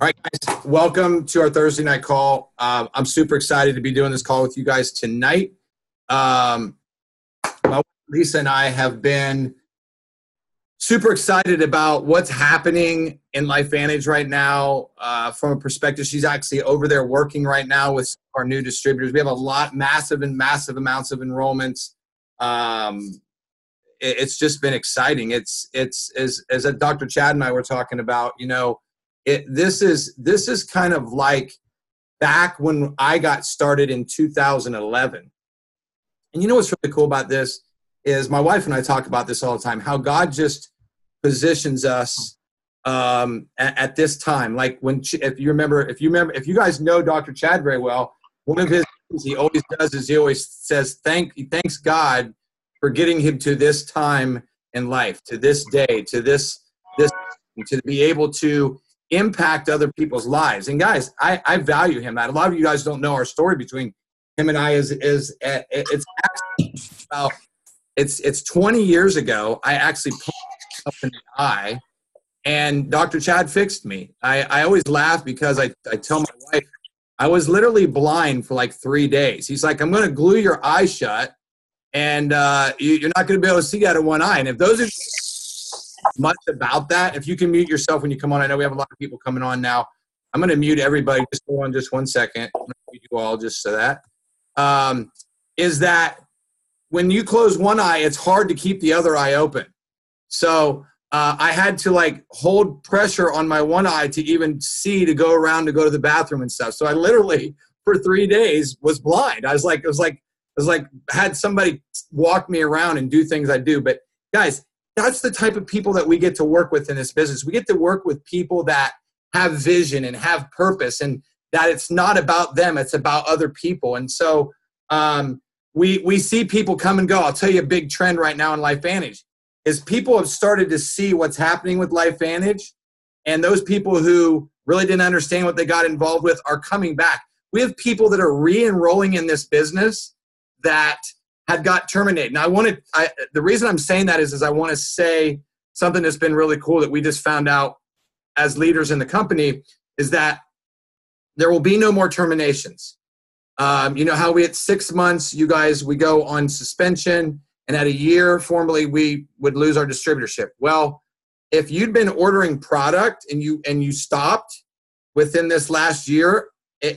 All right, guys, welcome to our Thursday night call. I'm super excited to be doing this call with you guys tonight. My wife Lisa and I have been super excited about what's happening in LifeVantage right now. From a perspective, she's actually over there working right now with our new distributors. We have massive amounts of enrollments. It's just been exciting. It's as Dr. Chad and I were talking about, this is kind of like back when I got started in 2011. And you know what's really cool about this is my wife and I talk about this all the time, how God just positions us at this time. Like if you guys know Dr. Chad very well, one of his things he always does is he always says he thanks God for getting him to this time in life, to this day, to to be able to impact other people's lives. And guys, I value him. A lot of you guys don't know our story between him and I. It's 20 years ago. I actually put myself in the eye, and Dr. Chad fixed me. I always laugh because I tell my wife I was literally blind for like 3 days. He's like, I'm going to glue your eye shut, and you're not going to be able to see out of one eye. And if those are much about that, if you can mute yourself when you come on. I know we have a lot of people coming on now. I'm going to mute everybody. Just hold on just 1 second. I'm going to mute you all just so that. Is that when you close one eye, it's hard to keep the other eye open. So I had to like hold pressure on my one eye to even see, to go around, to go to the bathroom and stuff. So I literally for 3 days was blind. I was like had somebody walk me around and do things I do. But guys, that's the type of people that we get to work with in this business. We get to work with people that have vision and have purpose, and that it's not about them, it's about other people. And so we see people come and go. I'll tell you a big trend right now in LifeVantage is people have started to see what's happening with LifeVantage, and those people who really didn't understand what they got involved with are coming back. We have people that are re-enrolling in this business that had got terminated. Now, the reason I'm saying that is I want to say something that's been really cool that we just found out as leaders in the company is that there will be no more terminations. You know how at 6 months, you guys, we go on suspension, and at a year, formally, we would lose our distributorship. Well, if you'd been ordering product and you stopped within this last year,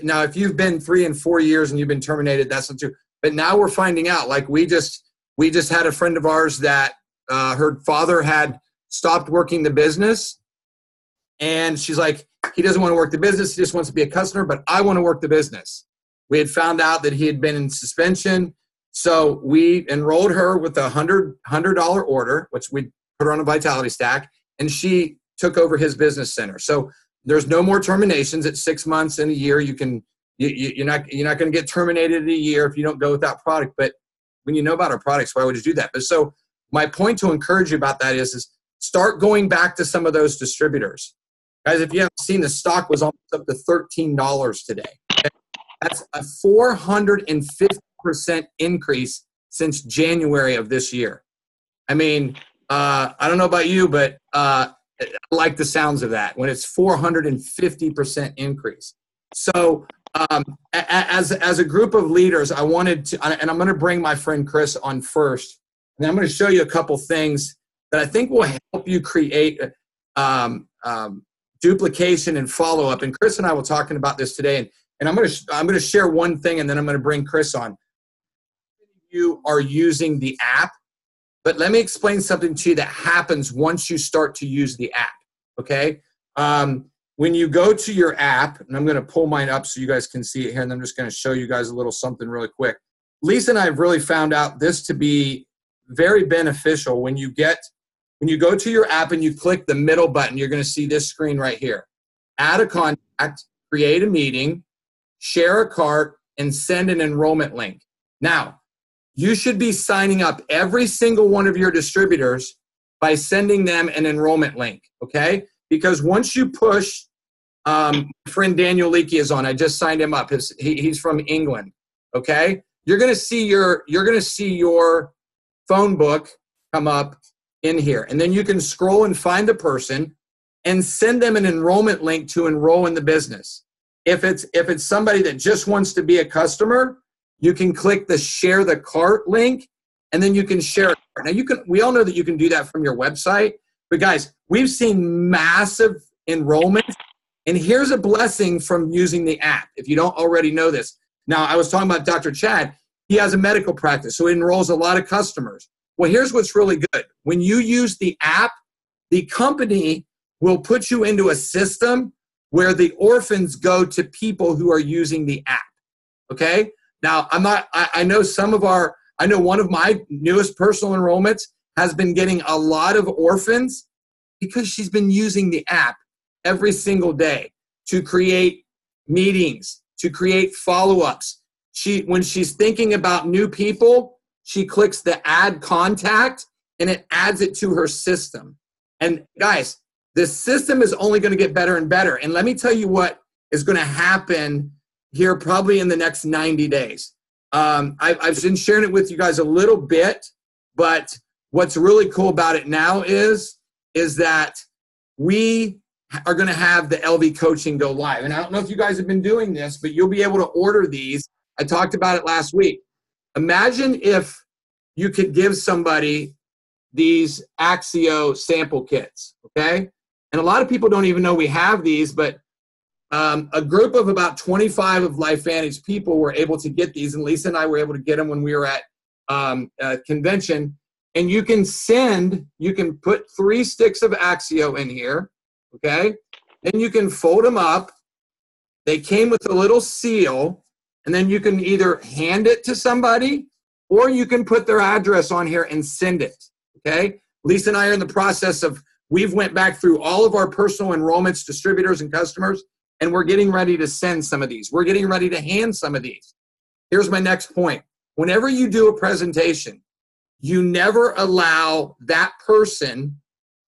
now if you've been 3 and 4 years and you've been terminated, that's not true. But now we're finding out, like we just had a friend of ours that her father had stopped working the business, and she's like, he doesn't want to work the business, he just wants to be a customer, but I want to work the business. We had found out that he had been in suspension, so we enrolled her with a $100 order, which we put her on a Vitality Stack, and she took over his business center. So there's no more terminations at 6 months and a year. You're not going to get terminated in a year if you don't go with that product. But when you know about our products, why would you do that? But so my point to encourage you about that is start going back to some of those distributors. Guys, if you haven't seen, the stock was almost up to $13 today. Okay? That's a 450% increase since January of this year. I mean, I don't know about you, but I like the sounds of that when it's 450% increase. So as a group of leaders, I wanted to, and I'm going to bring my friend Chris on first, and I'm going to show you a couple things that I think will help you create duplication and follow up. And Chris and I were talking about this today, and I'm going to share one thing, and then I'm going to bring Chris on. You are using the app, but let me explain something to you that happens once you start to use the app. Okay. When you go to your app, and I'm going to pull mine up so you guys can see it here, and I'm just going to show you guys a little something really quick. Lisa and I have really found out this to be very beneficial. When you go to your app and you click the middle button, you're going to see this screen right here. Add a contact, create a meeting, share a cart, and send an enrollment link. Now, you should be signing up every single one of your distributors by sending them an enrollment link, okay? Because once you push, my friend Daniel Leakey is on. I just signed him up. He's from England. Okay, you're gonna see your phone book come up in here, and then you can scroll and find the person, and send them an enrollment link to enroll in the business. If it's somebody that just wants to be a customer, you can click the share the cart link, and then you can share it. Now we all know that you can do that from your website, but guys, we've seen massive enrollments, and here's a blessing from using the app. If you don't already know this. Now, I was talking about Dr. Chad. He has a medical practice, so he enrolls a lot of customers. Well, here's what's really good. When you use the app, the company will put you into a system where the orphans go to people who are using the app. Okay? Now, I know one of my newest personal enrollments has been getting a lot of orphans because she's been using the app every single day to create meetings, to create follow-ups. When she's thinking about new people, she clicks the add contact and it adds it to her system. And guys, this system is only going to get better and better. And let me tell you what is going to happen here probably in the next 90 days. I've been sharing it with you guys a little bit, but what's really cool about it now is that we are going to have the LV coaching go live. And I don't know if you guys have been doing this, but you'll be able to order these. I talked about it last week. Imagine if you could give somebody these Axio sample kits, okay? And a lot of people don't even know we have these, but a group of about 25 of LifeVantage people were able to get these, and Lisa and I were able to get them when we were at a convention. And you can put 3 sticks of Axio in here, okay? Then you can fold them up. They came with a little seal, and then you can either hand it to somebody or you can put their address on here and send it, okay? Lisa and I are in the process of, we've went back through all of our personal enrollments, distributors, and customers, and we're getting ready to send some of these. We're getting ready to hand some of these. Here's my next point. Whenever you do a presentation, you never allow that person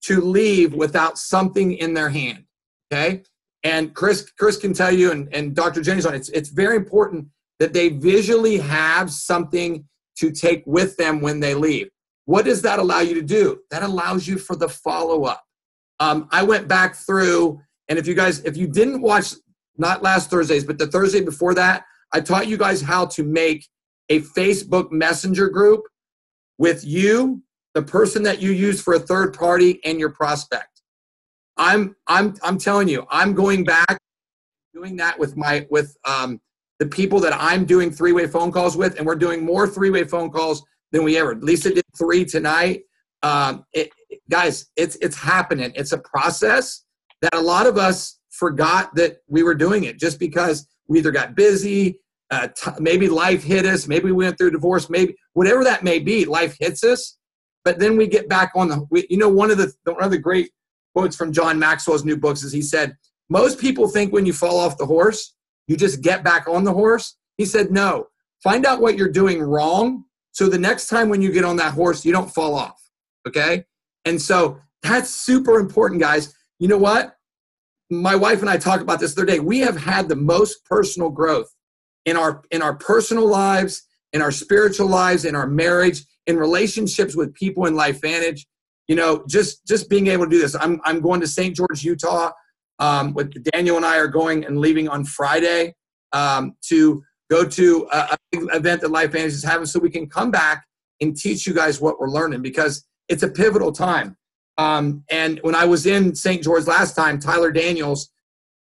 to leave without something in their hand, okay? And Chris can tell you, and Dr. Jenny's on it, it's very important that they visually have something to take with them when they leave. What does that allow you to do? That allows you for the follow-up. I went back through, and if you didn't watch, not last Thursdays, but the Thursday before that, I taught you guys how to make a Facebook Messenger group with you, the person that you use for a third party, and your prospect. I'm telling you, I'm going back doing that with the people that I'm doing 3-way phone calls with, and we're doing more 3-way phone calls than we ever. Lisa did 3 tonight. Guys, it's happening. It's a process that a lot of us forgot that we were doing it just because we either got busy, maybe life hit us, maybe we went through divorce, maybe whatever that may be, life hits us. But then we get back on one of the great quotes from John Maxwell's new books is he said, most people think when you fall off the horse, you just get back on the horse. He said, no, find out what you're doing wrong so the next time when you get on that horse, you don't fall off, okay? And so that's super important, guys. You know what? My wife and I talked about this the other day. We have had the most personal growth in our personal lives, in our spiritual lives, in our marriage, in relationships with people in LifeVantage. You know, just being able to do this. I'm going to St. George, Utah. With Daniel and I are going and leaving on Friday to go to a big event that LifeVantage is having so we can come back and teach you guys what we're learning because it's a pivotal time. And when I was in St. George last time, Tyler Daniels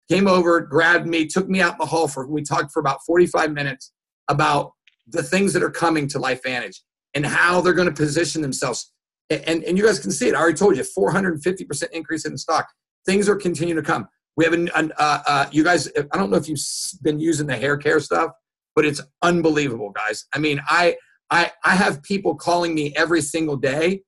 came over, grabbed me, took me out in the hall we talked for about 45 minutes about the things that are coming to LifeVantage and how they're going to position themselves. And you guys can see it. I already told you, 450% increase in the stock. Things are continuing to come. We have you guys, I don't know if you've been using the hair care stuff, but it's unbelievable, guys. I mean, I have people calling me every single day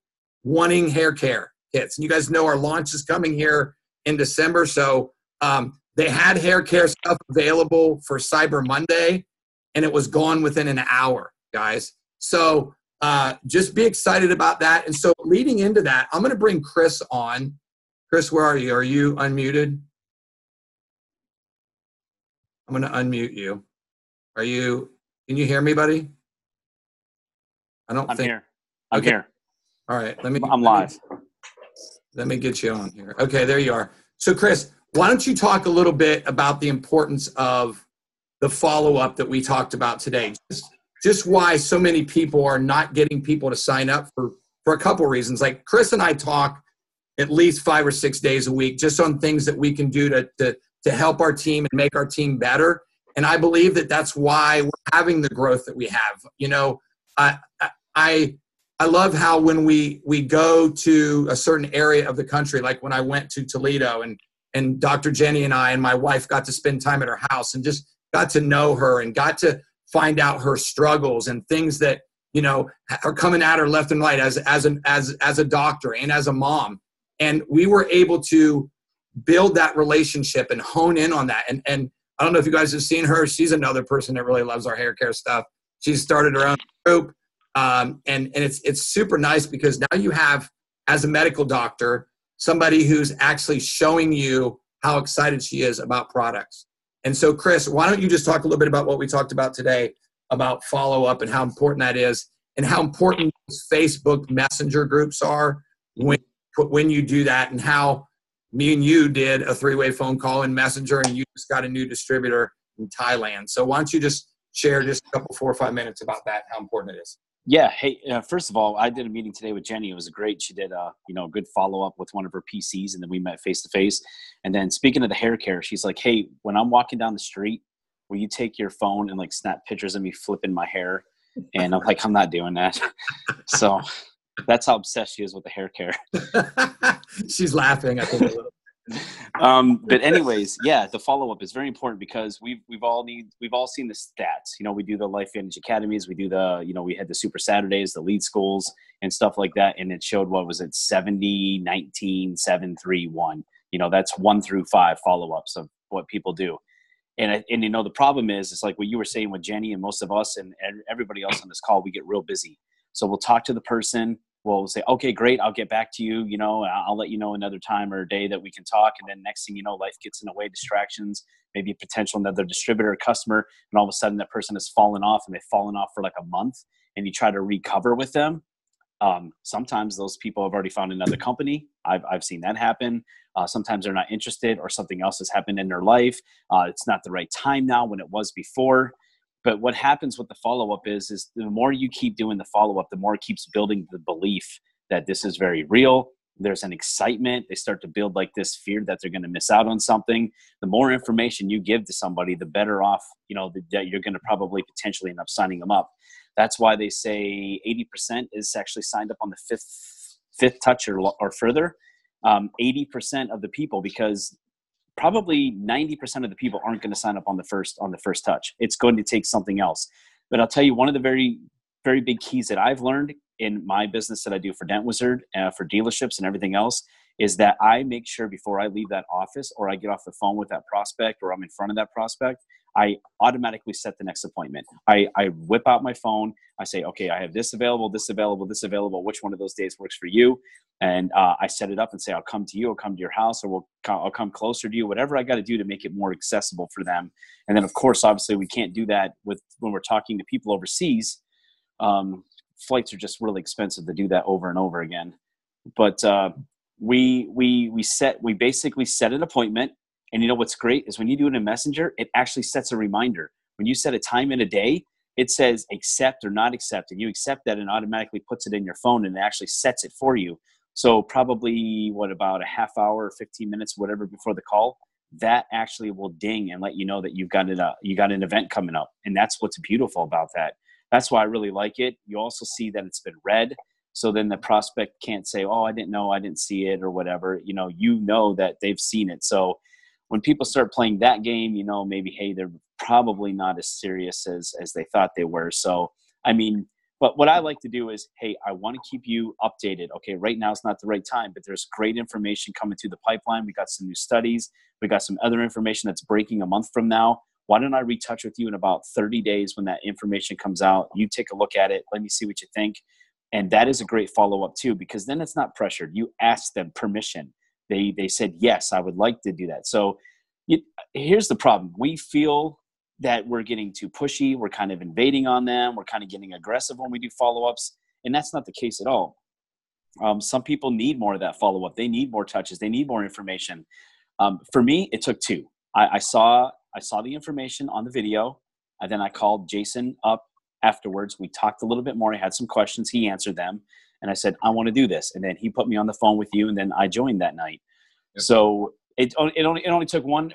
wanting hair care kits. And you guys know our launch is coming here in December. So they had hair care stuff available for Cyber Monday, and it was gone within an hour, guys. So just be excited about that. And so leading into that, I'm going to bring Chris on. Chris, where are you? Are you unmuted? I'm going to unmute you. Can you hear me, buddy? I'm here. I'm here. All right. I'm live. Let me get you on here. Okay, there you are. So Chris, why don't you talk a little bit about the importance of the follow-up that we talked about today? Just why so many people are not getting people to sign up for a couple reasons. Like Chris and I talk at least 5 or 6 days a week just on things that we can do to help our team and make our team better. And I believe that that's why we're having the growth that we have. You know, I love how when we go to a certain area of the country, like when I went to Toledo and Dr. Jenny and I and my wife got to spend time at her house and just got to know her and got to find out her struggles and things that, you know, are coming at her left and right as a doctor and as a mom. And we were able to build that relationship and hone in on that. And I don't know if you guys have seen her. She's another person that really loves our hair care stuff. She's started her own group. And it's super nice because now you have, as a medical doctor, somebody who's actually showing you how excited she is about products. And so, Chris, why don't you just talk a little bit about what we talked about today about follow-up and how important that is and how important Facebook Messenger groups are when you do that, and how me and you did a 3-way phone call in Messenger and you just got a new distributor in Thailand. So why don't you just share just a couple, 4 or 5 minutes about that, how important it is. Yeah. Hey, first of all, I did a meeting today with Jenny. It was great. She did a good follow-up with one of her PCs, and then we met face-to-face. And then speaking of the hair care, she's like, hey, when I'm walking down the street, will you take your phone and like snap pictures of me flipping my hair? And I'm like, I'm not doing that. So that's how obsessed she is with the hair care. She's laughing, I think, a little. But anyways, yeah, the follow-up is very important because we've all seen the stats. You know, we do the Life Advantage Academies, we do we had the Super Saturdays, the lead schools and stuff like that. And it showed, what was it? 70, 19, 7, 3, 1, that's 1 through 5 follow-ups of what people do. And the problem is, it's like what you were saying with Jenny and most of us and everybody else on this call, we get real busy. So we'll talk to the person. We'll say, okay, great, I'll get back to you. I'll let you know another time or a day that we can talk. And then next thing you know, life gets in the way, distractions, maybe a potential another distributor or customer. And all of a sudden that person has fallen off, and they've fallen off for like a month, and you try to recover with them. Sometimes those people have already found another company. I've seen that happen. Sometimes they're not interested, or something else has happened in their life. It's not the right time now when it was before. But what happens with the follow-up is the more you keep doing the follow-up, the more it keeps building the belief that this is very real. There's an excitement. They start to build like this fear that they're going to miss out on something. The more information you give to somebody, the better off, that you're going to probably potentially end up signing them up. That's why they say 80% is actually signed up on the fifth touch or further. 80% of the people, because probably 90% of the people aren't going to sign up on the first touch. It's going to take something else. But I'll tell you, one of the very, very big keys that I've learned in my business that I do for Dent Wizard, for dealerships and everything else, is that I make sure before I leave that office or I get off the phone with that prospect or I'm in front of that prospect, I automatically set the next appointment. I whip out my phone. I say, okay, I have this available, this available, this available. Which one of those days works for you? And I set it up and say, I'll come to you, I'll come to your house, or I'll come closer to you, whatever I got to do to make it more accessible for them. And then, of course, obviously, we can't do that when we're talking to people overseas. Flights are just really expensive to do that over and over again. But we basically set an appointment. And what's great is when you do it in Messenger, it actually sets a reminder. When you set a time in a day, it says accept or not accept, and you accept that and automatically puts it in your phone, and it actually sets it for you. So probably about a half hour or 15 minutes, whatever, before the call, that actually will ding and let you know that you got an event coming up. And that's what's beautiful about that. That's why I really like it. You also see that it's been read. So then the prospect can't say, oh, I didn't know, I didn't see it or whatever. You know that they've seen it. So when people start playing that game, maybe, hey, they're probably not as serious as they thought they were. So, but what I like to do is, hey, I want to keep you updated. Okay, right now is not the right time, but there's great information coming through the pipeline. We got some new studies. We got some other information that's breaking a month from now. Why don't I retouch with you in about 30 days when that information comes out? You take a look at it. Let me see what you think. And that is a great follow-up too, because then it's not pressured. You ask them permission. They said, yes, I would like to do that. So here's the problem. We feel that we're getting too pushy. We're kind of invading on them. We're kind of getting aggressive when we do follow-ups. And that's not the case at all. Some people need more of that follow-up. They need more touches. They need more information. For me, it took two. I saw the information on the video, and then I called Jason up afterwards. We talked a little bit more. I had some questions. He answered them, and I said, I want to do this. And then he put me on the phone with you, and then I joined that night. Yep. So it only took one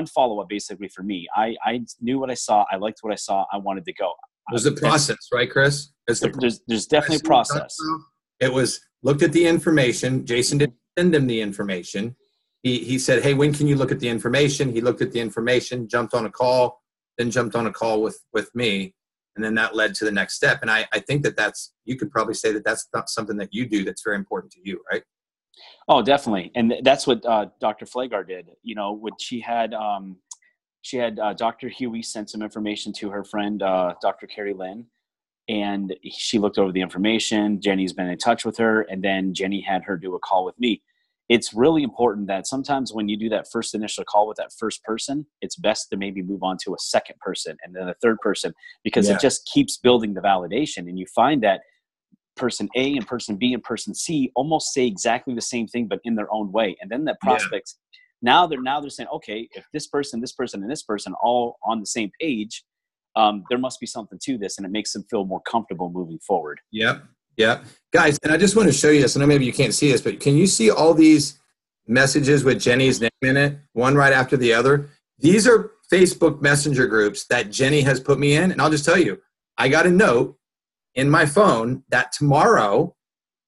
follow-up basically for me. I knew what I saw. I liked what I saw. I wanted to go. There's a process, right, Chris? There's definitely a process. It was looked at the information. Jason didn't send him the information. He said, hey, when can you look at the information? He looked at the information, jumped on a call, then jumped on a call with me. And then that led to the next step. And I think you could probably say that's not something that you do that's very important to you, right? Oh, definitely. And that's what Dr. Flagar did. When she had Dr. Huey sent some information to her friend, Dr. Carrie Lynn, and she looked over the information. Jenny's been in touch with her, and then Jenny had her do a call with me. It's really important that sometimes when you do that first initial call with that first person, it's best to maybe move on to a second person and then a third person, because it just keeps building the validation. And you find that person A and person B and person C almost say exactly the same thing, but in their own way. And then that prospects, now they're saying, okay, if this person, and this person all on the same page, there must be something to this, and it makes them feel more comfortable moving forward. Yep. Yeah. Guys, and I just want to show you this. I know maybe you can't see this, but can you see all these messages with Jenny's name in it, one right after the other? These are Facebook Messenger groups that Jenny has put me in. And I'll just tell you, I got a note in my phone that tomorrow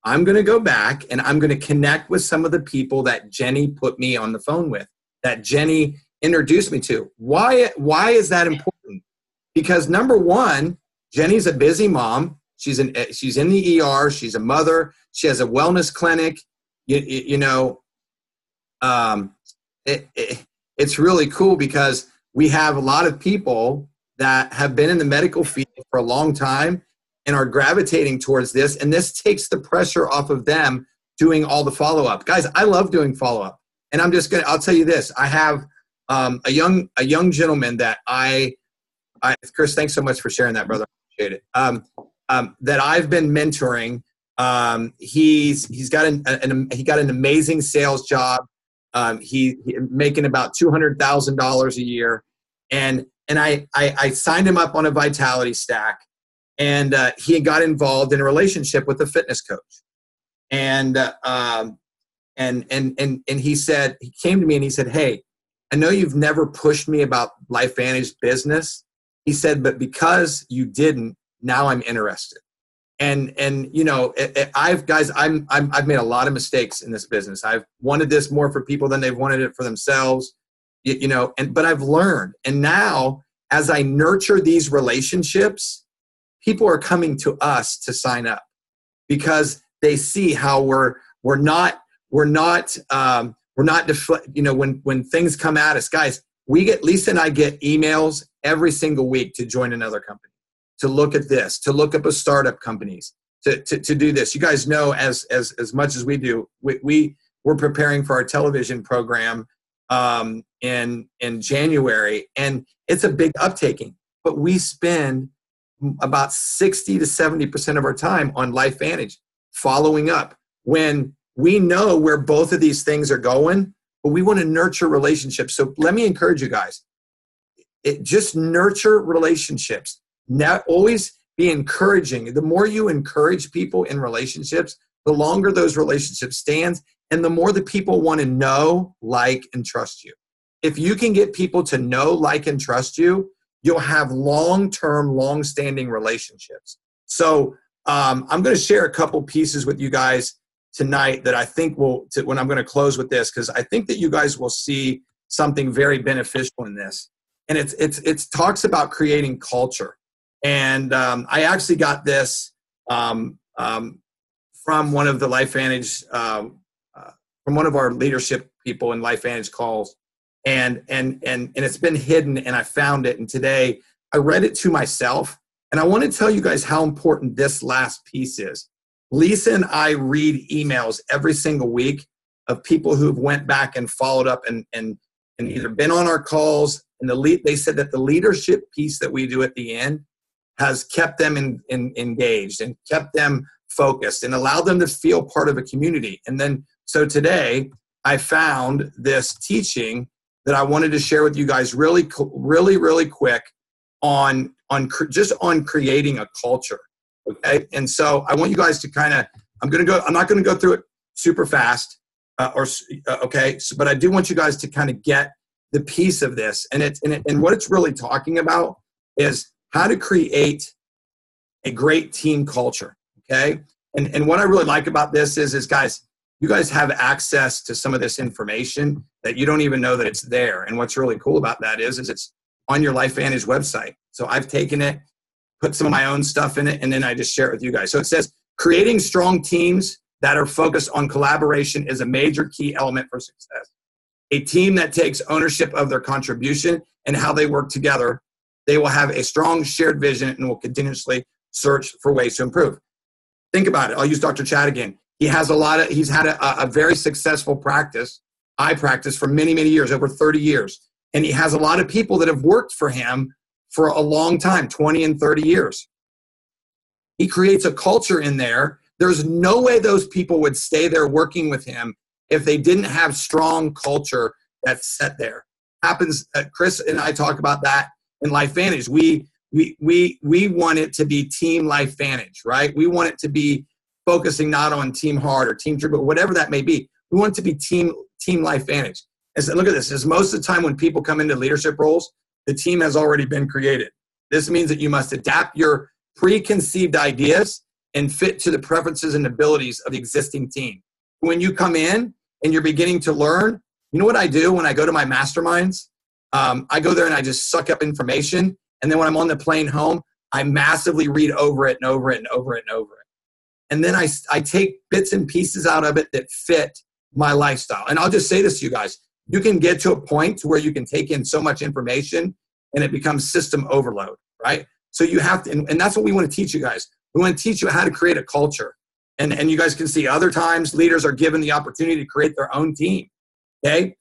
I'm going to go back and I'm going to connect with some of the people that Jenny put me on the phone with, that Jenny introduced me to. Why is that important? Because number one, Jenny's a busy mom. She's in the ER. She's a mother. She has a wellness clinic. It's really cool because we have a lot of people that have been in the medical field for a long time and are gravitating towards this. And this takes the pressure off of them doing all the follow-up. Guys, I love doing follow-up. And I'll tell you this. I have a young gentleman that Chris, thanks so much for sharing that, brother. I appreciate it. That I've been mentoring. He got an amazing sales job. He making about $200,000 a year, and I signed him up on a Vitality Stack, and he got involved in a relationship with a fitness coach, and he came to me and he said, hey, I know you've never pushed me about LifeVantage business. He said, but because you didn't, now I'm interested. And I've made a lot of mistakes in this business. I've wanted this more for people than they've wanted it for themselves, but I've learned. And now as I nurture these relationships, people are coming to us to sign up because they see how we're not when things come at us, guys, Lisa and I get emails every single week to join another company, to look at this, to look up a startup companies, to do this. You guys know as much as we do, we're preparing for our television program in January, and it's a big uptaking. But we spend about 60 to 70% of our time on LifeVantage, following up when we know where both of these things are going, but we want to nurture relationships. So let me encourage you guys. Just nurture relationships. Now, always be encouraging. The more you encourage people in relationships, the longer those relationships stands, and the more the people want to know, like, and trust you. If you can get people to know, like, and trust you, you'll have long-term, long-standing relationships. So I'm going to share a couple pieces with you guys tonight that I think when I'm going to close with this, because I think that you guys will see something very beneficial in this. And it talks about creating culture. And I actually got this from one of the LifeVantage, from one of our leadership people in LifeVantage calls. And it's been hidden, and I found it. And today I read it to myself. And I want to tell you guys how important this last piece is. Lisa and I read emails every single week of people who've went back and followed up and either been on our calls. And they said that the leadership piece that we do at the end has kept them engaged and kept them focused and allowed them to feel part of a community. And then, so today, I found this teaching that I wanted to share with you guys really quick on creating a culture. Okay. And so I want you guys to kind of, I'm not going to go through it super fast okay. So, but I do want you guys to kind of get the piece of this, and what it's really talking about is how to create a great team culture. Okay. And what I really like about this is guys, you guys have access to some of this information that you don't even know that it's there. And what's really cool about that is it's on your LifeVantage website. So I've taken it, put some of my own stuff in it, and then I just share it with you guys. So it says, creating strong teams that are focused on collaboration is a major key element for success. A team that takes ownership of their contribution and how they work together, they will have a strong shared vision and will continuously search for ways to improve. Think about it. I'll use Dr. Chad again. He's had a very successful practice. I practiced for many, many years, over 30 years. And he has a lot of people that have worked for him for a long time, 20 and 30 years. He creates a culture in there. There's no way those people would stay there working with him if they didn't have strong culture that's set there. Chris and I talk about that in LifeVantage. We want it to be team LifeVantage, right? We want it to be focusing not on Team Hard or Team True, but whatever that may be. We want it to be team LifeVantage. And so look at this. Most of the time when people come into leadership roles, the team has already been created. This means that you must adapt your preconceived ideas and fit to the preferences and abilities of the existing team. When you come in and you're beginning to learn, you know what I do when I go to my masterminds? I go there and I just suck up information. And then when I'm on the plane home, I massively read over it and over it and over it and over it. And then I take bits and pieces out of it that fit my lifestyle. And I'll just say this to you guys. You can get to a point where you can take in so much information and it becomes system overload, right? So you have to, and that's what we want to teach you guys. We want to teach you how to create a culture. And you guys can see other times leaders are given the opportunity to create their own team. Okay?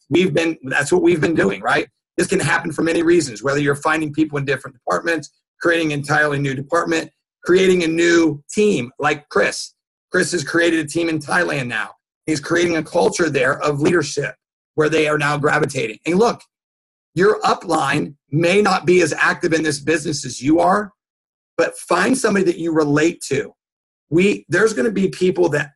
That's what we've been doing, right? This can happen for many reasons, whether you're finding people in different departments, creating an entirely new department, creating a new team like Chris. Chris has created a team in Thailand now. He's creating a culture there of leadership where they are now gravitating. And look, your upline may not be as active in this business as you are, but find somebody that you relate to. There's going to be people that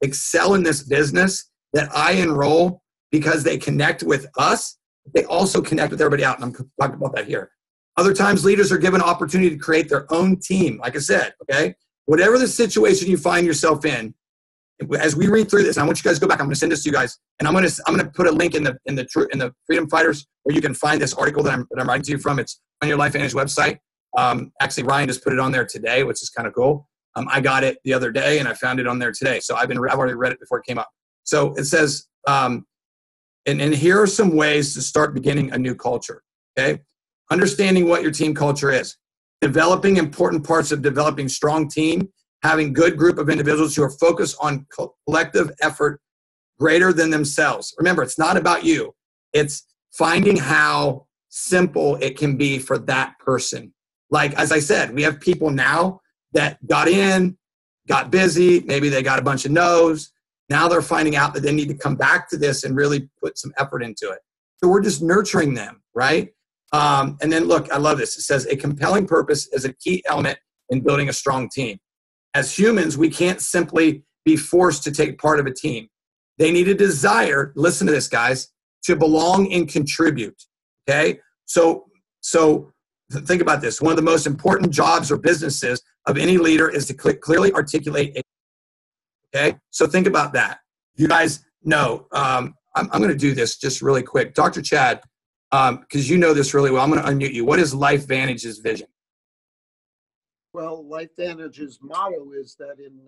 excel in this business that I enroll because they connect with us. They also connect with everybody out, and I'm talking about that here. Other times, leaders are given an opportunity to create their own team. Like I said, okay? Whatever the situation you find yourself in, as we read through this, and I want you guys to go back. I'm going to send this to you guys, and I'm going to put a link in the Freedom Fighters where you can find this article that I'm writing to you from. It's on your LifeVantage website. Actually, Ryan just put it on there today, which is kind of cool. I got it the other day, and I found it on there today. So I've already read it before it came up. So it says, and here are some ways to start beginning a new culture. Okay, understanding what your team culture is, developing important parts of developing strong team, having good group of individuals who are focused on collective effort greater than themselves. Remember, it's not about you. It's finding how simple it can be for that person. Like, as I said, we have people now that got in, got busy, maybe they got a bunch of no's. Now they're finding out that they need to come back to this and really put some effort into it. So we're just nurturing them, right? And then look, I love this. It says, a compelling purpose is a key element in building a strong team. As humans, we can't simply be forced to take part of a team. They need a desire, listen to this, guys, to belong and contribute, okay? So think about this. One of the most important jobs or businesses of any leader is to clearly articulate. Okay, so think about that. You guys know, I'm going to do this just really quick. Dr. Chad, because you know this really well, I'm going to unmute you. What is LifeVantage's vision? Well, LifeVantage's motto is that in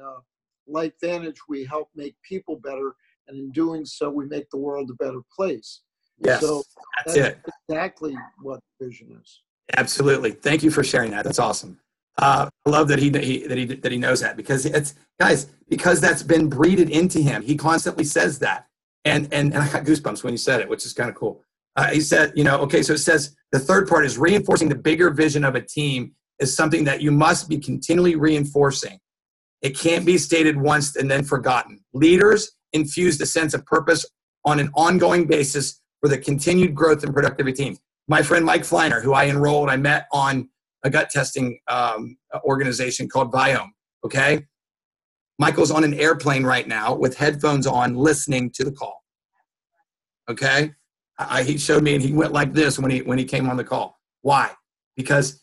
LifeVantage, we help make people better, and in doing so, we make the world a better place. Yes, so that's it. Exactly what the vision is. Absolutely. Thank you for sharing that. That's awesome. I love that he knows that, because it's, guys, because that's been breeded into him. He constantly says that, and I got goosebumps when he said it, which is kind of cool. He said, okay, so it says the third part is reinforcing the bigger vision of a team is something that you must be continually reinforcing. It can't be stated once and then forgotten. Leaders infuse the sense of purpose on an ongoing basis for the continued growth and productivity team. My friend Mike Fleiner, who I met on a gut testing organization called Viome, okay? Michael's on an airplane right now with headphones on listening to the call, okay? He showed me and he went like this when he came on the call. Why? Because,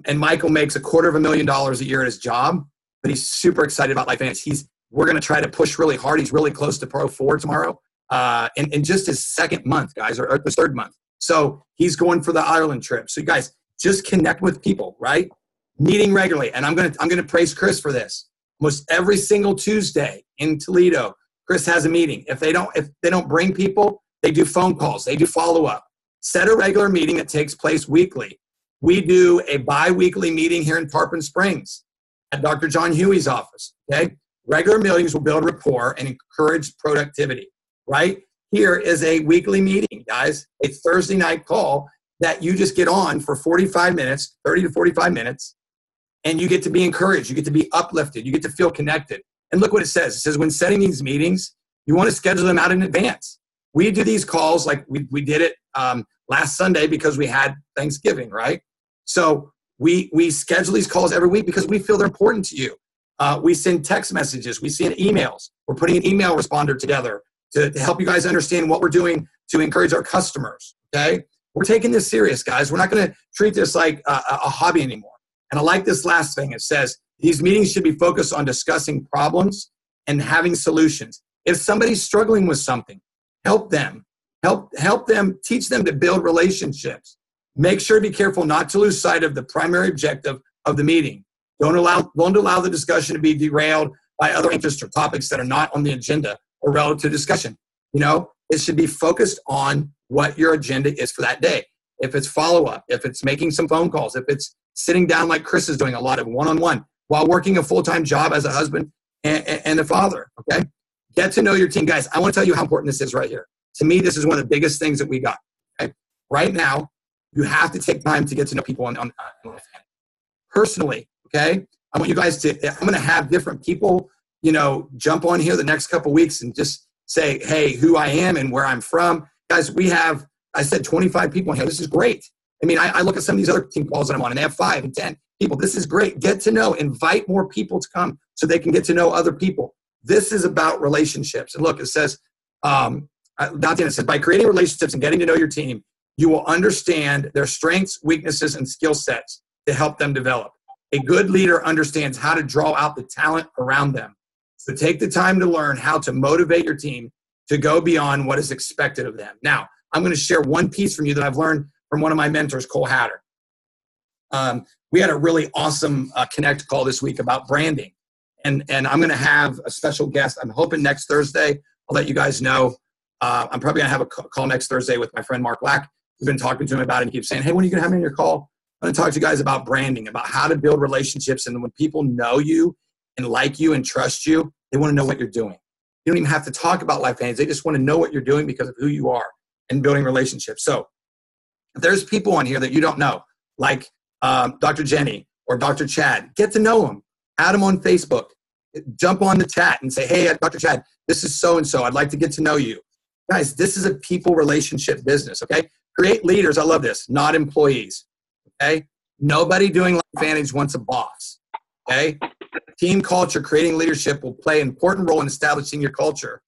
and Michael makes $250,000 a year at his job, but he's super excited about LifeVantage. We're going to try to push really hard. He's really close to Pro 4 tomorrow. In just his second month, guys, or the third month. So he's going for the Ireland trip. So you guys just connect with people, right? Meeting regularly. And I'm gonna praise Chris for this. Almost every single Tuesday in Toledo, Chris has a meeting. If they don't bring people, they do phone calls, they do follow-up. Set a regular meeting that takes place weekly. We do a bi-weekly meeting here in Tarpon Springs at Dr. John Huey's office, okay? Regular meetings will build rapport and encourage productivity, right? Here is a weekly meeting, guys, a Thursday night call that you just get on for 45 minutes, 30 to 45 minutes, and you get to be encouraged. You get to be uplifted. You get to feel connected. And look what it says. It says when setting these meetings, you want to schedule them out in advance. We do these calls like we did it last Sunday because we had Thanksgiving, right? So we schedule these calls every week because we feel they're important to you. We send text messages. We send emails. We're putting an email responder together to help you guys understand what we're doing to encourage our customers, okay? We're taking this serious, guys. We're not going to treat this like a hobby anymore. And I like this last thing. It says, these meetings should be focused on discussing problems and having solutions. If somebody's struggling with something, help them. Help them, teach them to build relationships. Make sure to be careful not to lose sight of the primary objective of the meeting. Don't allow the discussion to be derailed by other interests or topics that are not on the agenda or relevant to discussion. You know, it should be focused on what your agenda is for that day. If it's follow-up, if it's making some phone calls, if it's sitting down like Chris is doing a lot of one-on-one while working a full-time job as a husband and a father, okay? Get to know your team. Guys, I want to tell you how important this is right here. To me, this is one of the biggest things that we got, okay? Right now, you have to take time to get to know people on personally, okay? I want you guys to, I'm going to have different people, you know, jump on here the next couple weeks and just say, hey, who I am and where I'm from. Guys, we have, I said 25 people on here. This is great. I mean, I look at some of these other team calls that I'm on and they have 5 and 10 people. This is great. Get to know, invite more people to come so they can get to know other people. This is about relationships. And look, it says, it says, by creating relationships and getting to know your team, you will understand their strengths, weaknesses, and skill sets to help them develop. A good leader understands how to draw out the talent around them. So take the time to learn how to motivate your team to go beyond what is expected of them. Now, I'm going to share one piece from you that I've learned from one of my mentors, Cole Hatter. We had a really awesome Connect call this week about branding. And I'm going to have a special guest. I'm hoping next Thursday. I'll let you guys know. I'm probably going to have a call next Thursday with my friend Mark Lack. We've been talking to him about it and he keeps saying, hey, when are you going to have me on your call? I'm going to talk to you guys about branding, about how to build relationships. And when people know you and like you and trust you, they want to know what you're doing. You don't even have to talk about LifeVantage. They just want to know what you're doing because of who you are and building relationships. So if there's people on here that you don't know, like Dr. Jenny or Dr. Chad, get to know them. Add them on Facebook. Jump on the chat and say, hey, Dr. Chad, this is so-and-so. I'd like to get to know you. Guys, this is a people relationship business, okay? Create leaders. I love this. Not employees, okay? Nobody doing LifeVantage wants a boss, okay? Team culture, creating leadership will play an important role in establishing your culture.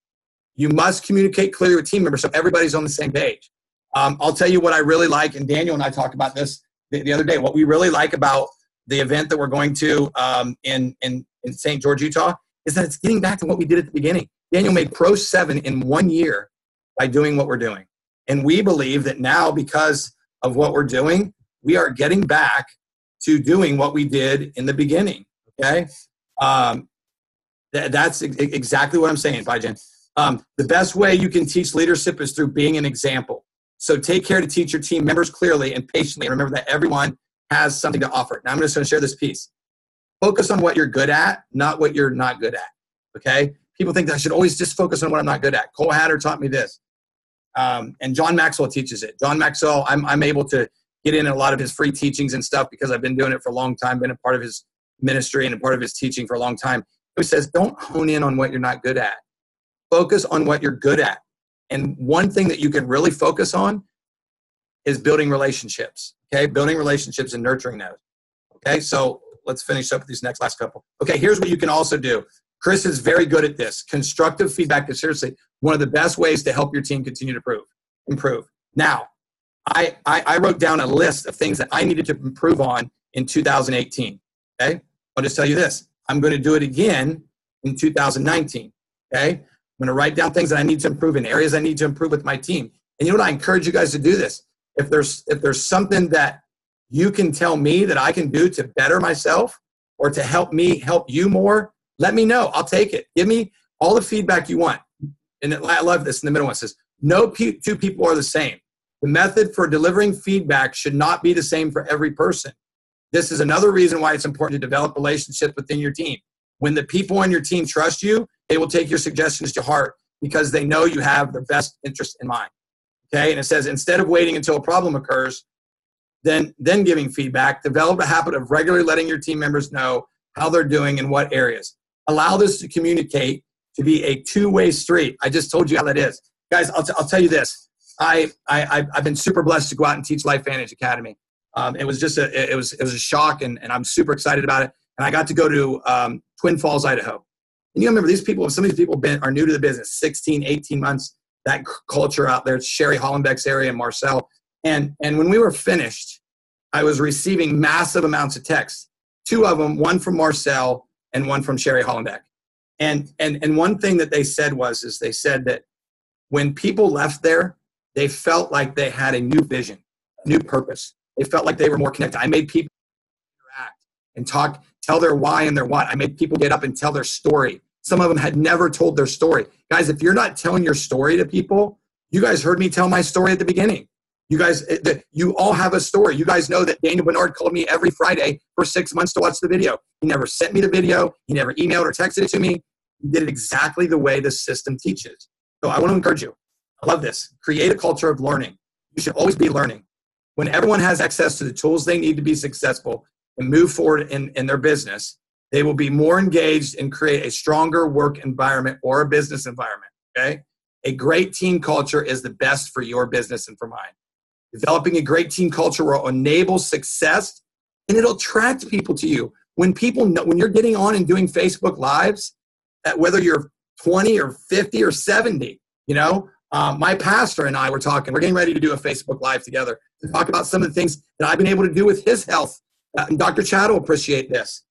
You must communicate clearly with team members so everybody's on the same page. I'll tell you what I really like, and Daniel and I talked about this the other day. What we really like about the event that we're going to in St. George, Utah, is that it's getting back to what we did at the beginning. Daniel made Pro 7 in 1 year by doing what we're doing. And we believe that now, because of what we're doing, we are getting back to doing what we did in the beginning, okay? That's exactly what I'm saying, Baijen. The best way you can teach leadership is through being an example. So take care to teach your team members clearly and patiently. And remember that everyone has something to offer. Now I'm just going to share this piece. Focus on what you're good at, not what you're not good at, okay? People think that I should always just focus on what I'm not good at. Cole Hatter taught me this. And John Maxwell teaches it. John Maxwell, I'm able to get in a lot of his free teachings and stuff because I've been doing it for a long time, been a part of his ministry and a part of his teaching for a long time. He says, don't hone in on what you're not good at. Focus on what you're good at. And one thing that you can really focus on is building relationships. Okay, building relationships and nurturing those. Okay, so let's finish up with these last couple. Okay, here's what you can also do. Chris is very good at this. Constructive feedback is seriously one of the best ways to help your team continue to improve. Now, I wrote down a list of things that I needed to improve on in 2018. Okay, I'll just tell you this. I'm going to do it again in 2019. Okay, I'm going to write down things that I need to improve in areas I need to improve with my team. And you know what? I encourage you guys to do this. If there's something that you can tell me that I can do to better myself or to help me help you more, let me know. I'll take it. Give me all the feedback you want. And I love this in the middle one. It says, no two people are the same. The method for delivering feedback should not be the same for every person. This is another reason why it's important to develop relationships within your team. When the people on your team trust you, they will take your suggestions to heart because they know you have their best interest in mind. Okay, and it says, instead of waiting until a problem occurs, then giving feedback, develop a habit of regularly letting your team members know how they're doing in what areas. Allow this to communicate to be a two-way street. I just told you how that is. Guys, I'll tell you this. I've been super blessed to go out and teach LifeVantage Academy. It was just it was a shock, and I'm super excited about it. And I got to go to Twin Falls, Idaho. And you remember these people, some of these people are new to the business, 16, 18 months, that culture out there. It's Sherry Hollenbeck's area and Marcel. And when we were finished, I was receiving massive amounts of texts. Two of them, one from Marcel and one from Sherry Hollenbeck. And one thing that they said is they said that when people left there, they felt like they had a new vision, a new purpose. They felt like they were more connected. I made people interact and tell their why and their what. I made people get up and tell their story. Some of them had never told their story. Guys, if you're not telling your story to people, you guys heard me tell my story at the beginning. You guys, you all have a story. You guys know that Daniel Bernard called me every Friday for 6 months to watch the video. He never sent me the video. He never emailed or texted it to me. He did it exactly the way the system teaches. So I want to encourage you. I love this. Create a culture of learning. You should always be learning. When everyone has access to the tools they need to be successful and move forward in their business, they will be more engaged and create a stronger work environment or a business environment, okay? A great team culture is the best for your business and for mine. Developing a great team culture will enable success, and it'll attract people to you. When people know, when you're getting on and doing Facebook Lives, whether you're 20 or 50 or 70, my pastor and I were talking. We're getting ready to do a Facebook Live together to talk about some of the things that I've been able to do with his health. And Dr. Chad will appreciate this.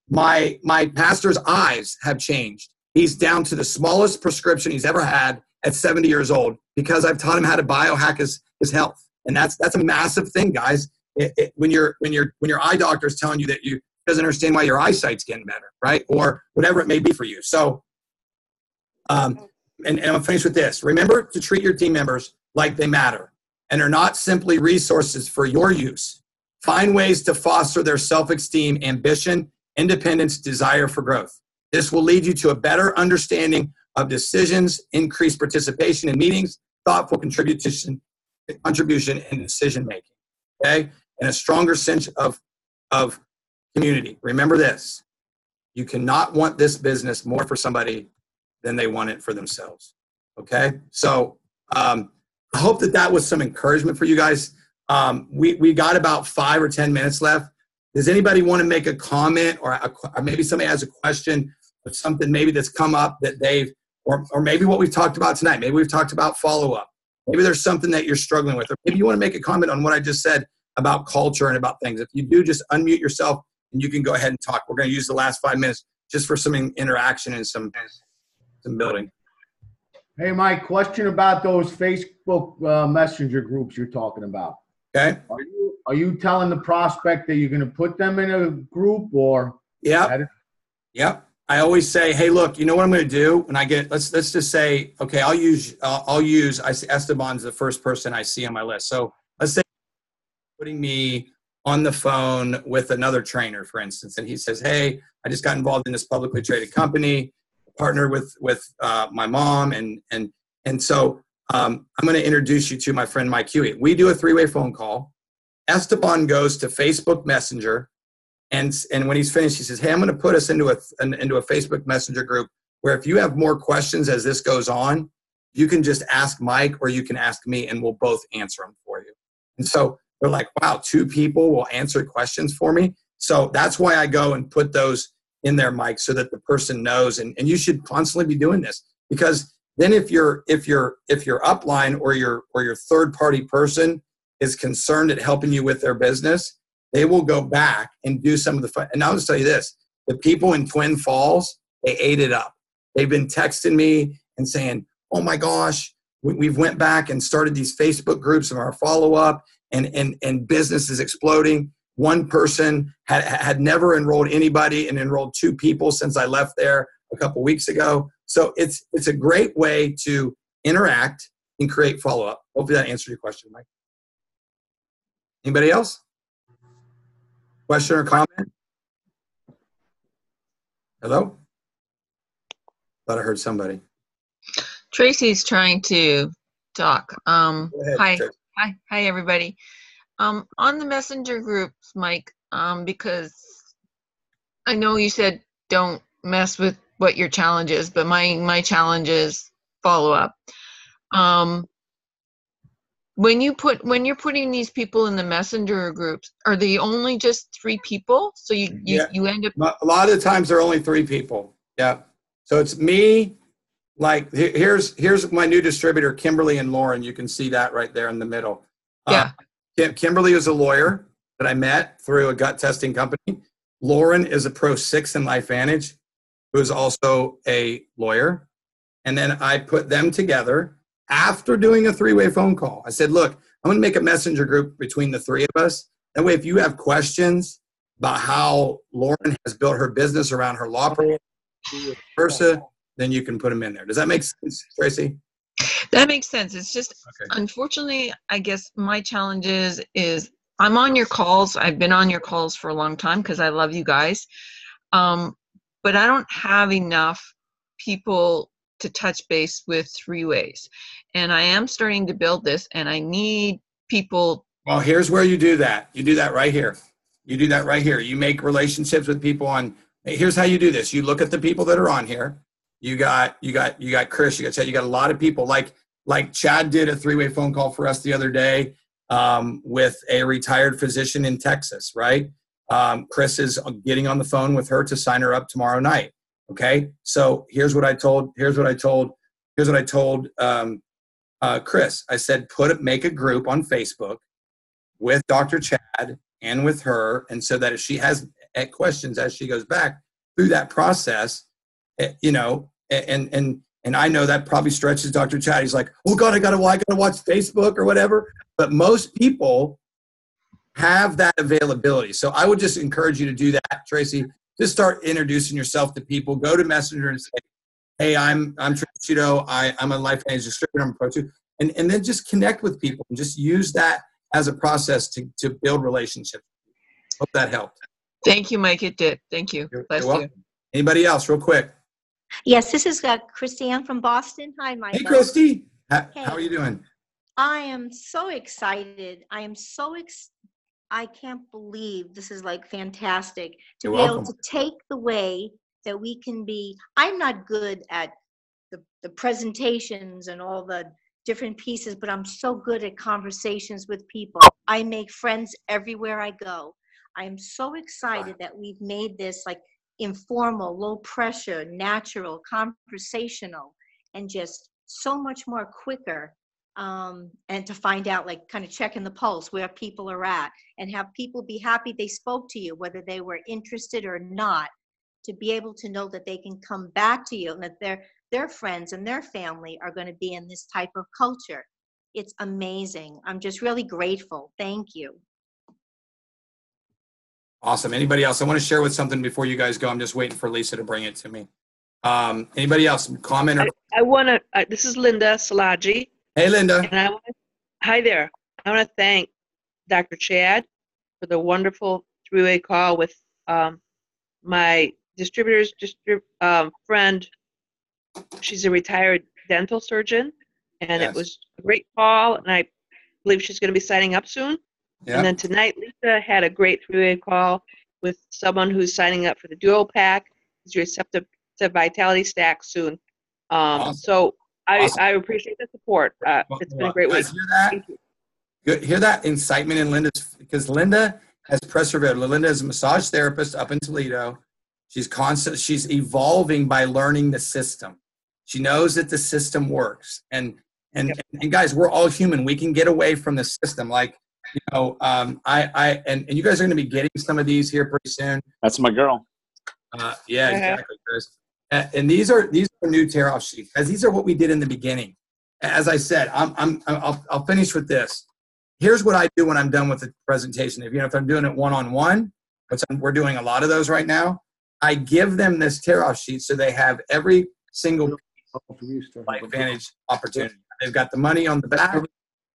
My pastor's eyes have changed. He's down to the smallest prescription he's ever had at 70 years old because I've taught him how to biohack his health. And that's a massive thing, guys. When your eye doctor is telling you that you doesn't understand why your eyesight's getting better, right? Or whatever it may be for you. So, and I'm finished with this. Remember to treat your team members like they matter and are not simply resources for your use. Find ways to foster their self-esteem, ambition, independence, desire for growth. This will lead you to a better understanding of decisions, increased participation in meetings, thoughtful contribution and decision-making, okay? And a stronger sense of community. Remember this. You cannot want this business more for somebody than they want it for themselves, okay? So I hope that was some encouragement for you guys. We got about 5 or 10 minutes left. Does anybody want to make a comment or maybe somebody has a question of something maybe that's come up that or maybe what we've talked about tonight. Maybe we've talked about follow-up. Maybe there's something that you're struggling with. Or maybe you want to make a comment on what I just said about culture and about things. If you do, just unmute yourself and you can go ahead and talk. We're going to use the last 5 minutes just for some interaction and some building. Hey, Mike, question about those Facebook Messenger groups you're talking about. Okay. Are you telling the prospect that you're going to put them in a group or? Yep. I always say, hey, look, you know what I'm going to do when I get, let's just say, okay, I'll use Esteban's the first person I see on my list. So let's say putting me on the phone with another trainer, for instance, and he says, hey, I just got involved in this publicly traded company, partnered with my mom. And so I'm going to introduce you to my friend, Mike Huey. We do a 3-way phone call. Esteban goes to Facebook Messenger. And when he's finished, he says, hey, I'm going to put us into a Facebook Messenger group where if you have more questions as this goes on, you can just ask Mike or you can ask me and we'll both answer them for you. And so they're like, wow, 2 people will answer questions for me. So that's why I go and put those in there, Mike, so that the person knows. And you should constantly be doing this, because then if your upline or your third party person is concerned at helping you with their business, they will go back and do some of the fun. And I'll just tell you this, the people in Twin Falls, they ate it up. They've been texting me and saying, oh my gosh, we've went back and started these Facebook groups of our follow-up, and business is exploding. One person had never enrolled anybody and enrolled 2 people since I left there a couple weeks ago. So it's a great way to interact and create follow-up. Hopefully that answered your question, Mike. Anybody else? Question or comment? Hello? Thought I heard somebody. Tracy's trying to talk. Go ahead, Hi, Tracy. hi, everybody. On the messenger groups, Mike, because I know you said don't mess with what your challenge is, but my challenge is follow up. When you're putting these people in the messenger groups, are they only just 3 people? So you end up. A lot of the times they're only 3 people. Yeah. So it's me. Like here's my new distributor, Kimberly and Lauren. You can see that right there in the middle. Yeah. Kimberly is a lawyer that I met through a gut testing company. Lauren is a Pro 6 in LifeVantage, who is also a lawyer. And then I put them together after doing a 3-way phone call. I said, look, I'm going to make a messenger group between the 3 of us. That way, if you have questions about how Lauren has built her business around her law firm, vice versa, then you can put them in there. Does that make sense, Tracy? That makes sense. It's just, unfortunately, I guess my challenge is I'm on your calls. I've been on your calls for a long time because I love you guys. But I don't have enough people to touch base with 3-ways. And I am starting to build this, and I need people. Well, here's where you do that. You do that right here. You do that right here. You make relationships with people on, here's how you do this. You look at the people that are on here. You got Chris, you got Chad, you got a lot of people like Chad did a 3-way phone call for us the other day with a retired physician in Texas, right? Chris is getting on the phone with her to sign her up tomorrow night. Okay. So here's what I told Chris. I said, make a group on Facebook with Dr. Chad and with her. And so that if she has questions as she goes back through that process, and I know that probably stretches Dr. Chad. He's like, oh God, I gotta watch Facebook or whatever. But most people have that availability. So I would just encourage you to do that, Tracy. Just start introducing yourself to people. Go to Messenger and say, hey, I'm Tracy Sciutto. I'm a LifeVantage distributor. I'm a Pro 2. And then just connect with people and just use that as a process to build relationships. Hope that helped. Thank you, Mike. It did. Thank you. Bless you. Anybody else, real quick? Yes, this is Christiane from Boston. Hi, Michael. Hey, Christy. How are you doing? I am so excited. I can't believe this is like fantastic to You're be welcome. able to take the way that we can be. I'm not good at the presentations and all the different pieces, but I'm so good at conversations with people. I make friends everywhere I go. I am so excited that we've made this like informal, low pressure, natural, conversational, and just so much more quicker. And to find out, like kind of checking the pulse where people are at, and have people be happy they spoke to you, whether they were interested or not, to be able to know that they can come back to you and that their friends and their family are going to be in this type of culture. It's amazing. I'm just really grateful. Thank you. Awesome. Anybody else? I want to share with something before you guys go. I'm just waiting for Lisa to bring it to me. Anybody else? Comment? Or This is Linda Salaji. Hey, Linda. And hi there. I want to thank Dr. Chad for the wonderful 3-way call with my distributor's friend. She's a retired dental surgeon, and Yes. It was a great call, and I believe she's going to be signing up soon. Yeah. And then tonight, Lisa had a great 3-way call with someone who's signing up for the Duo Pack, his Receptive Vitality Stack soon. Awesome. So Awesome. I appreciate the support. It's been a great You week. guys hear that? Thank you. Good. Hear that incitement in Linda's, because Linda has persevered. Linda is a massage therapist up in Toledo. She's constant. She's evolving by learning the system. She knows that the system works. And guys, we're all human. We can get away from the system. Like, you know, and you guys are going to be getting some of these here pretty soon. That's my girl. Yeah, exactly, Chris. And these are new tear-off sheets, as these are what we did in the beginning. As I said, I'll finish with this. Here's what I do when I'm done with the presentation. If I'm doing it one-on-one, which we're doing a lot of those right now, I give them this tear-off sheet so they have every single LifeVantage opportunity. They've got the money on the back.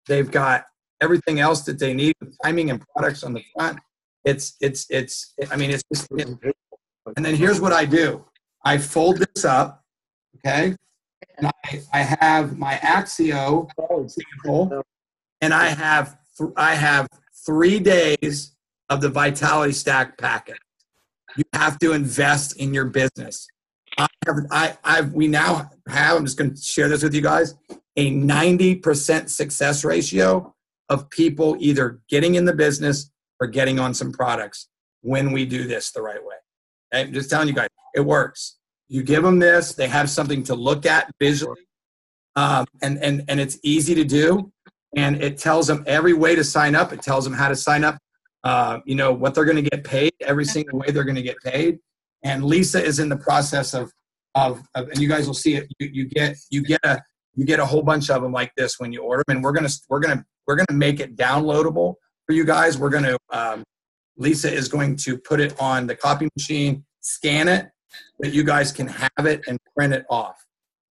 They've got everything else that they need, timing and products on the front. It's just. And then here's what I do. I fold this up, okay, and I have my Axio sample, and I have 3 days of the Vitality Stack packet. You have to invest in your business. We now have, I'm just going to share this with you guys, a 90% success ratio of people either getting in the business or getting on some products when we do this the right way. Okay? I'm just telling you guys, it works. You give them this, they have something to look at visually, and it's easy to do. And it tells them every way to sign up. It tells them how to sign up, what they're going to get paid, every single way they're going to get paid. And Lisa is in the process of and you guys will see it. You get a whole bunch of them like this when you order them. And we're gonna make it downloadable for you guys. We're gonna Lisa is going to put it on the copy machine, scan it, that you guys can have it and print it off.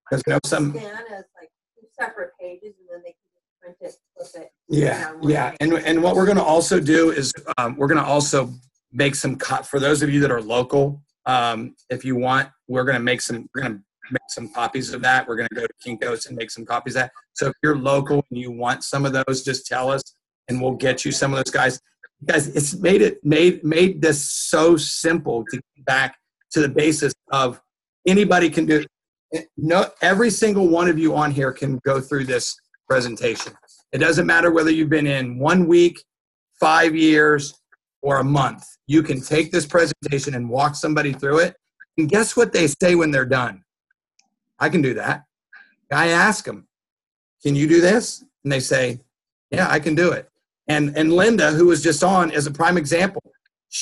Because some scan as like 2 separate pages, and then they can just print it, flip it. Yeah. And what we're going to also do is we're going to also make some for those of you that are local. If you want, we're going to make some copies of that. We're going to go to Kinko's and make some copies of that. So if you're local and you want some of those, just tell us and we'll get you some of those guys. Guys, it's made this so simple to get back to the basis of anybody can do it. No, every single one of you on here can go through this presentation. It doesn't matter whether you've been in 1 week, 5 years, or a month. You can take this presentation and walk somebody through it. And guess what they say when they're done? I can do that. I ask them, can you do this? And they say, yeah, I can do it. And Linda, who was just on, is a prime example.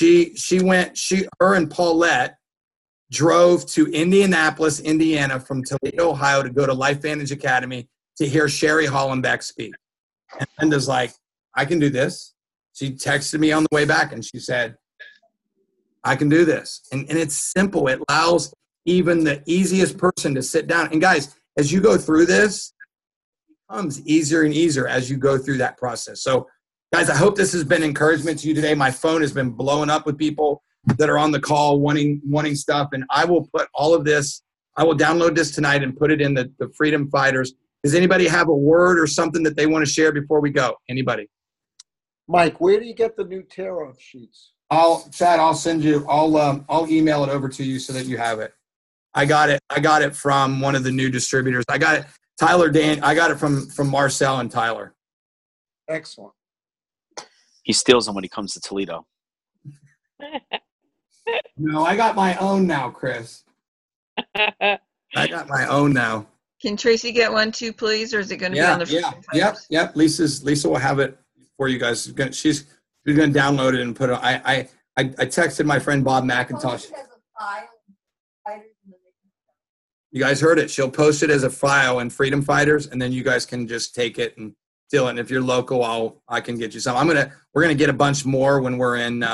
Her and Paulette drove to Indianapolis, Indiana from Toledo, Ohio to go to LifeVantage Academy to hear Sherry Hollenbeck speak. And Linda's like, I can do this. She texted me on the way back and she said, I can do this. And it's simple. It allows even the easiest person to sit down. And guys, as you go through this, it becomes easier and easier as you go through that process. So guys, I hope this has been encouragement to you today. My phone has been blowing up with people that are on the call wanting stuff. And I will put all of this, I will download this tonight and put it in the Freedom Fighters. Does anybody have a word or something that they want to share before we go? Anybody? Mike, where do you get the new tear-off sheets? Chad, I'll send you, I'll email it over to you so that you have it. I got it from one of the new distributors. I got it, I got it from Marcel and Tyler. Excellent. He steals them when he comes to Toledo. No, I got my own now, Chris. I got my own now. Can Tracy get one too, please? Or is it going to be on the Freedom Fighters? Yep. Lisa will have it for you guys. She's going to download it and put it on. I texted my friend Bob McIntosh. You guys heard it. She'll post it as a file in Freedom Fighters, and then you guys can just take it and steal it. And if you're local, I can get you some. We're gonna get a bunch more when we're in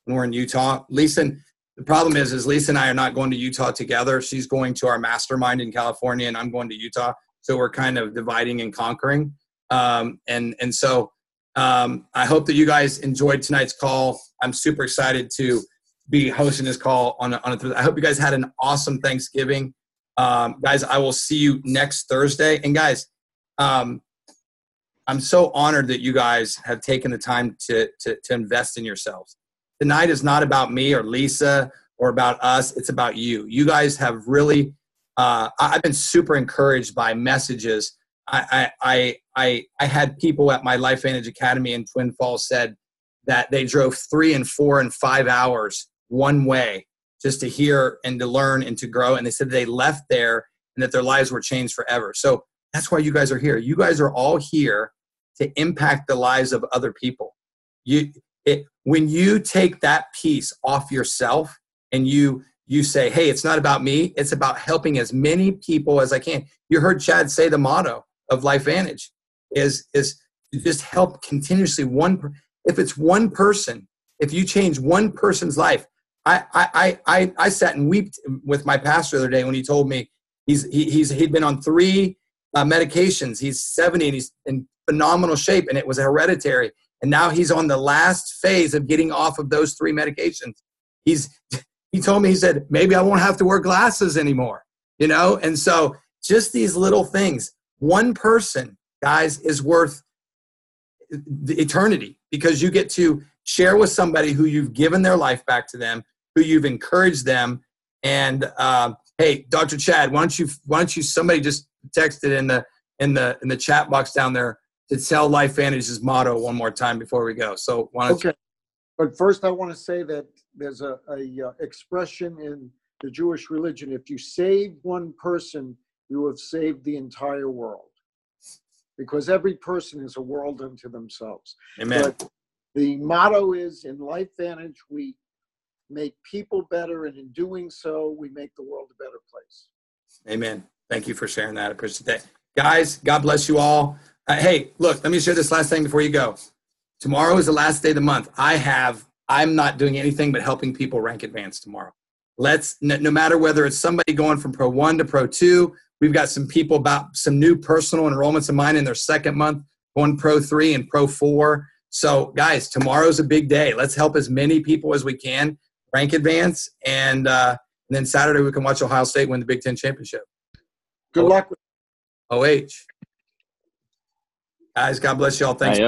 Utah. Lisa, the problem is Lisa and I are not going to Utah together. She's going to our mastermind in California, and I'm going to Utah. So we're kind of dividing and conquering. So I hope that you guys enjoyed tonight's call. I'm super excited to be hosting this call on a Thursday. I hope you guys had an awesome Thanksgiving. Guys, I will see you next Thursday. And guys, I'm so honored that you guys have taken the time to invest in yourselves. Tonight is not about me or Lisa or about us. It's about you. You guys have really I've been super encouraged by messages. I had people at my LifeVantage Academy in Twin Falls said that they drove 3 and 4 and 5 hours one way just to hear and to learn and to grow. And they said they left there and that their lives were changed forever. So that's why you guys are here. You guys are all here to impact the lives of other people. When you take that piece off yourself and you say, hey, it's not about me, it's about helping as many people as I can. You heard Chad say the motto of LifeVantage is to just help continuously if it's one person, if you change one person's life. I sat and wept with my pastor the other day when he told me he'd been on 3 medications. He's 70 and he's in phenomenal shape, and it was hereditary. And now he's on the last phase of getting off of those 3 medications. He told me, he said, maybe I won't have to wear glasses anymore, you know? And so just these little things, one person, guys, is worth the eternity, because you get to share with somebody who you've given their life back to them, who you've encouraged them. And hey, Dr. Chad, why don't you somebody just text it in the chat box down there to tell LifeVantage's motto one more time before we go. So why don't you? But first I want to say that there's a expression in the Jewish religion: if you save one person, you have saved the entire world. Because every person is a world unto themselves. Amen. But the motto is, in LifeVantage, we make people better, and in doing so, we make the world a better place. Amen. Thank you for sharing that. I appreciate that. Guys, God bless you all. Hey, look, let me share this last thing before you go. Tomorrow is the last day of the month. I'm not doing anything but helping people rank advanced tomorrow. No matter whether it's somebody going from Pro 1 to Pro 2, we've got some people about some new personal enrollments of mine in their second month, going Pro 3 and Pro 4. So guys, tomorrow's a big day. Let's help as many people as we can rank advance. And then Saturday we can watch Ohio State win the Big Ten championship. Good luck. OH. Guys, God bless you all. Thanks.